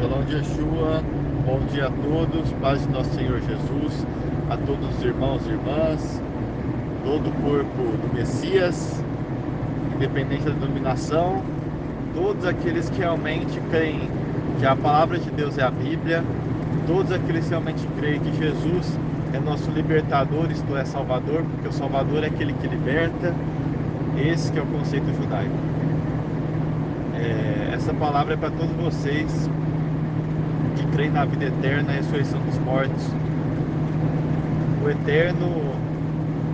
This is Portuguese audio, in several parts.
Shalom de Yeshua, bom dia a todos, paz de nosso Senhor Jesus, a todos os irmãos e irmãs, todo o corpo do Messias, independente da denominação, todos aqueles que realmente creem que a palavra de Deus é a Bíblia, todos aqueles que realmente creem que Jesus é nosso libertador, isto é, Salvador, porque o Salvador é aquele que liberta. Esse que é o conceito judaico. Essa palavra é para todos vocês que creem na vida eterna, na ressurreição dos mortos. O Eterno,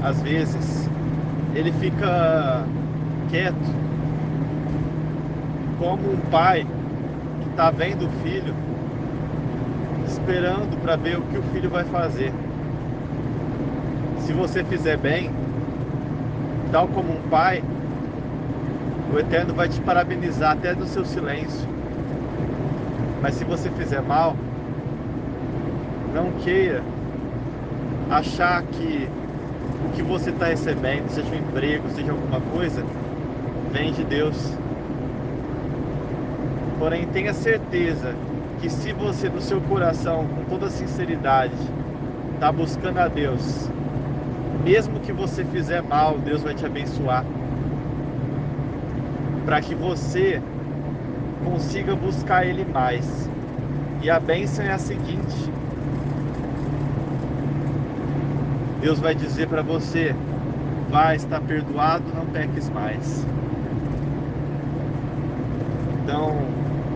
às vezes, ele fica quieto, como um pai que está vendo o filho, esperando para ver o que o filho vai fazer. Se você fizer bem, tal como um pai, o Eterno vai te parabenizar até do seu silêncio. Mas se você fizer mal, não queira achar que o que você está recebendo, seja um emprego, seja alguma coisa, vem de Deus. Porém, tenha certeza que se você, no seu coração, com toda sinceridade, está buscando a Deus, mesmo que você fizer mal, Deus vai te abençoar, para que você consiga buscar Ele mais. E a bênção é a seguinte: Deus vai dizer para você: vai estar perdoado, não peques mais. Então,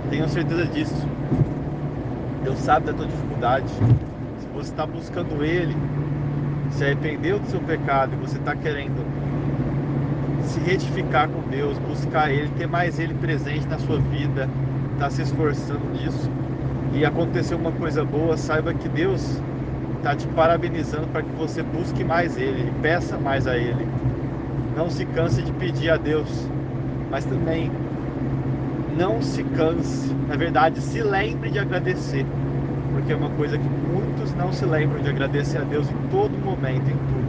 tenho certeza disso. Deus sabe da tua dificuldade. Se você está buscando Ele, se arrependeu do seu pecado e você está querendo se retificar com Deus, buscar Ele, ter mais Ele presente na sua vida, está se esforçando nisso, e aconteceu uma coisa boa, saiba que Deus está te parabenizando para que você busque mais Ele e peça mais a Ele. Não se canse de pedir a Deus, mas também não se canse, na verdade, se lembre de agradecer, porque é uma coisa que muitos não se lembram de agradecer a Deus em todo momento, em tudo.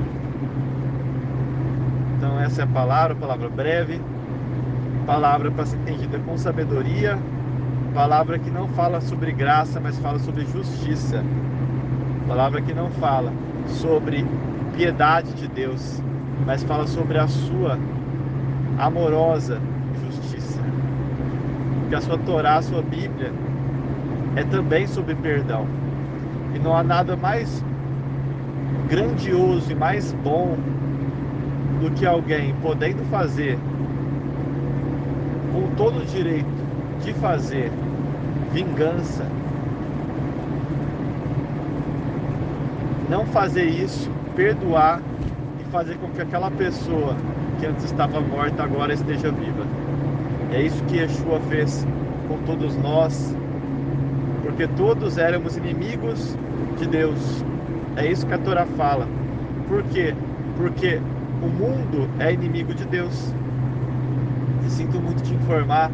Então essa é a palavra breve, palavra para ser entendida com sabedoria, palavra que não fala sobre graça, mas fala sobre justiça, palavra que não fala sobre piedade de Deus, mas fala sobre a sua amorosa justiça, porque a sua Torá, a sua Bíblia, é também sobre perdão, e não há nada mais grandioso e mais bom do que alguém podendo fazer, com todo o direito de fazer, vingança, não fazer isso, perdoar e fazer com que aquela pessoa que antes estava morta agora esteja viva. É isso que Yeshua fez com todos nós, porque todos éramos inimigos de Deus. É isso que a Torá fala. Por quê? Porque o mundo é inimigo de Deus. E sinto muito te informar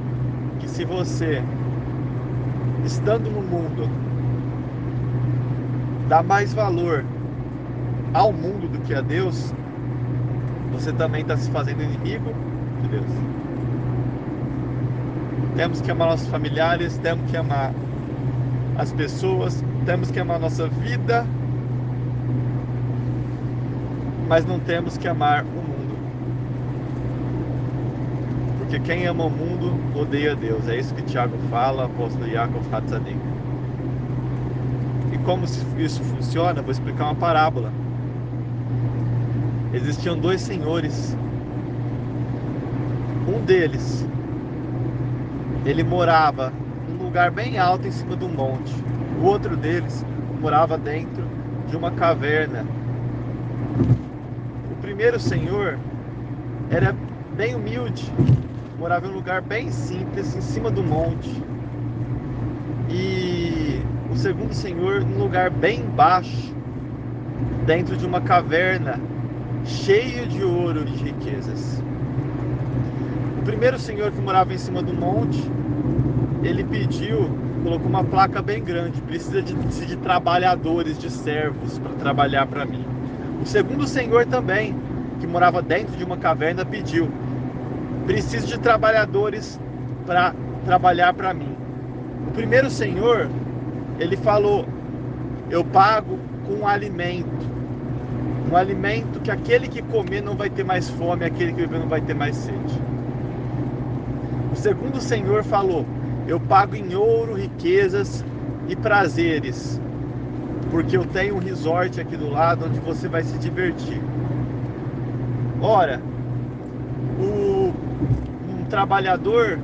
que se você, estando no mundo, dá mais valor ao mundo do que a Deus, você também está se fazendo inimigo de Deus. Temos que amar nossos familiares, temos que amar as pessoas, temos que amar nossa vida, mas não temos que amar o mundo, porque quem ama o mundo odeia Deus. É isso que Tiago fala, apóstolo Yaakov Hatzadik. E como isso funciona? Vou explicar uma parábola. Existiam dois senhores. Um deles, ele morava num lugar bem alto em cima de um monte. O outro deles morava dentro de uma caverna. O primeiro senhor era bem humilde, morava em um lugar bem simples, em cima do monte. E o segundo senhor num lugar bem baixo, dentro de uma caverna, cheio de ouro e de riquezas. O primeiro senhor, que morava em cima do monte, ele colocou uma placa bem grande: precisa de trabalhadores, de servos para trabalhar para mim. O segundo senhor também, que morava dentro de uma caverna, pediu: preciso de trabalhadores para trabalhar para mim. primeiro senhor, ele falou: eu pago com alimento. Um alimento que aquele que comer não vai ter mais fome, aquele que beber não vai ter mais sede. O segundo senhor falou: eu pago em ouro, riquezas e prazeres, porque eu tenho um resort aqui do lado onde você vai se divertir. Ora, um trabalhador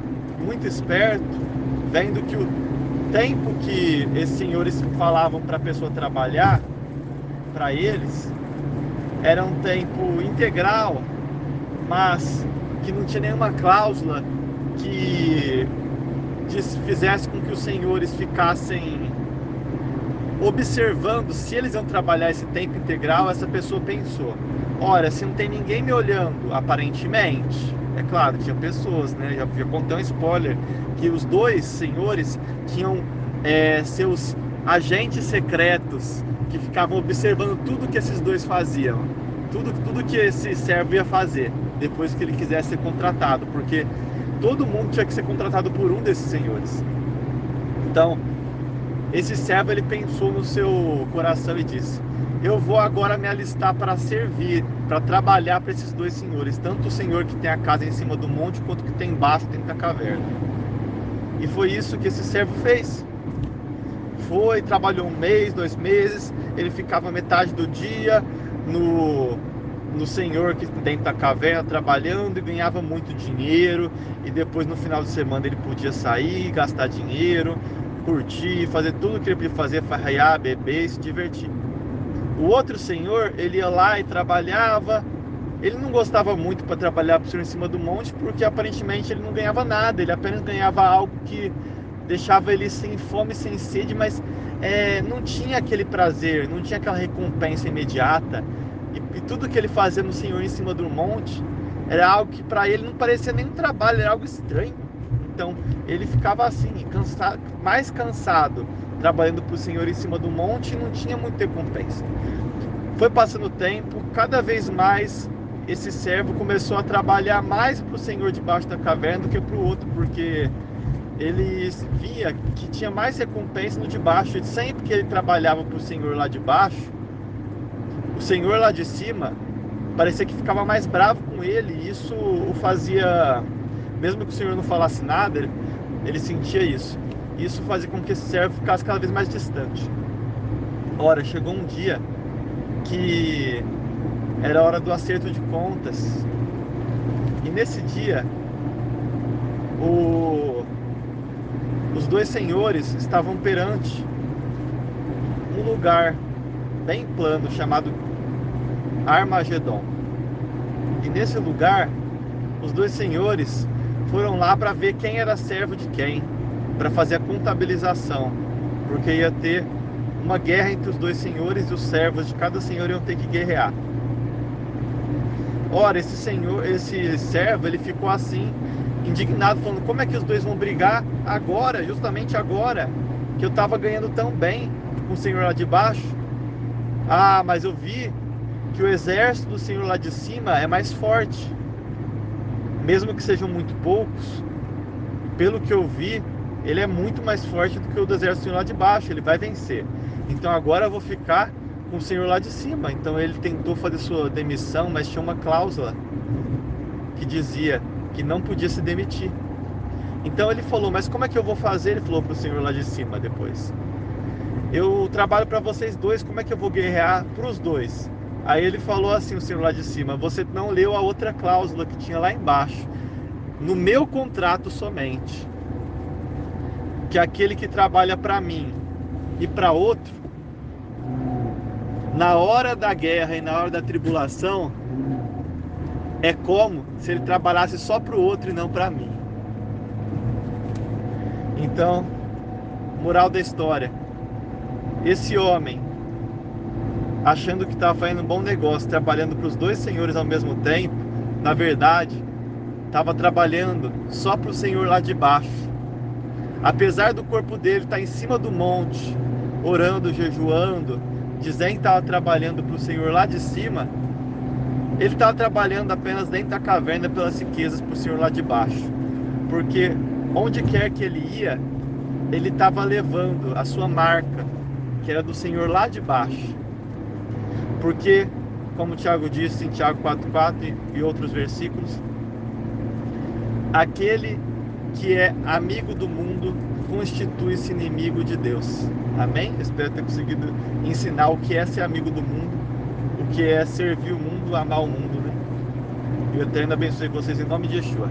muito esperto, vendo que o tempo que esses senhores falavam para a pessoa trabalhar, para eles, era um tempo integral, mas que não tinha nenhuma cláusula que fizesse com que os senhores ficassem observando se eles iam trabalhar esse tempo integral. Essa pessoa pensou: ora, se não tem ninguém me olhando, aparentemente, é claro, tinha pessoas, né? Já contei um spoiler, que os dois senhores tinham seus agentes secretos que ficavam observando tudo que esses dois faziam, tudo que esse servo ia fazer depois que ele quisesse ser contratado, porque todo mundo tinha que ser contratado por um desses senhores. Então, esse servo, ele pensou no seu coração e disse: eu vou agora me alistar para servir, para trabalhar para esses dois senhores, tanto o senhor que tem a casa em cima do monte, quanto que tem embaixo dentro da caverna. E foi isso que esse servo fez. Foi, trabalhou 1 mês, 2 meses, ele ficava metade do dia no senhor que dentro da caverna trabalhando e ganhava muito dinheiro, e depois no final de semana ele podia sair, gastar dinheiro, curtir, fazer tudo o que ele podia fazer, farrear, beber e se divertir. O outro senhor, ele ia lá e trabalhava. Ele não gostava muito para trabalhar para o senhor em cima do monte, porque aparentemente ele não ganhava nada, ele apenas ganhava algo que deixava ele sem fome, sem sede, mas não tinha aquele prazer, não tinha aquela recompensa imediata. E tudo que ele fazia no senhor em cima do monte era algo que para ele não parecia nem um trabalho, era algo estranho. Então ele ficava assim, mais cansado, trabalhando para o senhor em cima do monte, e não tinha muita recompensa. Foi passando o tempo, cada vez mais esse servo começou a trabalhar mais para o senhor debaixo da caverna do que para o outro, porque ele via que tinha mais recompensa no de baixo. E sempre que ele trabalhava para o senhor lá de baixo, o senhor lá de cima parecia que ficava mais bravo com ele, e isso o fazia, mesmo que o senhor não falasse nada, ele sentia isso. Isso fazia com que esse servo ficasse cada vez mais distante. Ora, chegou um dia que era hora do acerto de contas, e nesse dia os dois senhores estavam perante um lugar bem plano chamado Armagedon. E nesse lugar, os dois senhores foram lá para ver quem era servo de quem, para fazer a contabilização, porque ia ter uma guerra entre os dois senhores, e os servos de cada senhor iam ter que guerrear. Ora, esse servo, ele ficou assim, indignado, falando: como é que os dois vão brigar agora, justamente agora, que eu estava ganhando tão bem com o senhor lá de baixo? Ah, mas eu vi que o exército do senhor lá de cima é mais forte, mesmo que sejam muito poucos. Pelo que eu vi, ele é muito mais forte do que o do exército do senhor lá de baixo, ele vai vencer. Então agora eu vou ficar com o senhor lá de cima. Então ele tentou fazer sua demissão, mas tinha uma cláusula que dizia que não podia se demitir. Então ele falou: mas como é que eu vou fazer? Ele falou para o senhor lá de cima depois: eu trabalho para vocês dois, como é que eu vou guerrear para os dois? Aí ele falou assim, o senhor lá de cima: você não leu a outra cláusula que tinha lá embaixo, no meu contrato somente, que aquele que trabalha para mim e para outro, na hora da guerra e na hora da tribulação, é como se ele trabalhasse só para o outro e não para mim. Então, moral da história: esse homem, achando que estava fazendo um bom negócio, trabalhando para os dois senhores ao mesmo tempo, na verdade, estava trabalhando só para o senhor lá de baixo. Apesar do corpo dele estar em cima do monte, orando, jejuando, dizendo que estava trabalhando para o senhor lá de cima, ele estava trabalhando apenas dentro da caverna pelas riquezas para o senhor lá de baixo. Porque onde quer que ele ia, ele estava levando a sua marca, que era do Senhor lá de baixo. Porque, como Tiago disse em Tiago 4,4 e outros versículos, aquele que é amigo do mundo constitui-se inimigo de Deus. Amém? Espero ter conseguido ensinar o que é ser amigo do mundo, o que é servir o mundo, amar o mundo, né? E o Eterno abençoe vocês em nome de Yeshua.